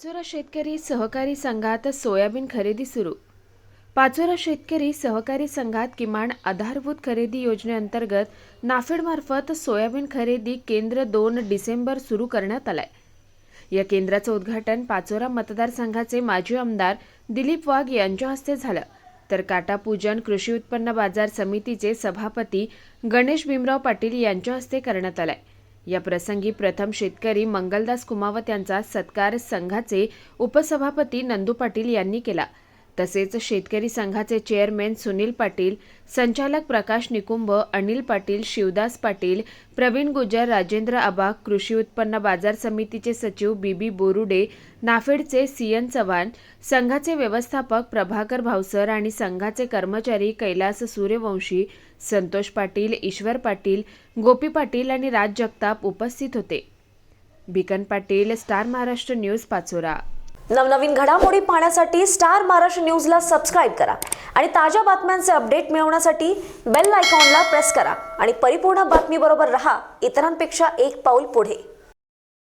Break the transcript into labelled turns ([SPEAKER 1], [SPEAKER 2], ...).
[SPEAKER 1] पाचोरा शेतकरी सहकारी संघात सोयाबीन खरेदी सुरू। पाचोरा शेतकरी सहकारी संघात किमान आधारभूत खरेदी योजनेअंतर्गत नाफेडमार्फत सोयाबीन खरेदी केंद्र 2 डिसेंबर सुरू करण्यात आलाय। या केंद्राचं उद्घाटन पाचोरा मतदारसंघाचे माजी आमदार दिलीप वाघ यांच्या हस्ते झालं, तर काटापूजन कृषी उत्पन्न बाजार समितीचे सभापती गणेश भीमराव पाटील यांच्या हस्ते करण्यात आलंय। या प्रसंगी प्रथम शेतकरी मंगलदास कुमावत यांचा सत्कार संघाचे उपसभापती नंदू पाटील यांनी केला। तसेच शेतकरी संघाचे चेअरमॅन सुनील पाटील, संचालक प्रकाश निकुंभ, अनिल पाटील, शिवदास पाटील, प्रवीण गुजर, राजेंद्र आबा, कृषी उत्पन्न बाजार समितीचे सचिव बीबी बोरुडे, नाफेडचे सीएन चव्हाण, संघाचे व्यवस्थापक प्रभाकर भावसर आणि संघाचे कर्मचारी कैलास सूर्यवंशी, संतोष पाटील, ईश्वर पाटील, गोपी पाटील आणि राज जगताप उपस्थित होते। बिकन पाटील, स्टार महाराष्ट्र न्यूज, पाचोरा।
[SPEAKER 2] नवनवीन घडामोडी पाहण्यासाठी स्टार महाराष्ट्र न्यूजला सबस्क्राइब करा आणि ताज्या बातम्यांचे अपडेट मिळवण्यासाठी बेल आयकॉनला प्रेस करा आणि परिपूर्ण बातमीबरोबर रहा, इतरांपेक्षा एक पाऊल पुढे।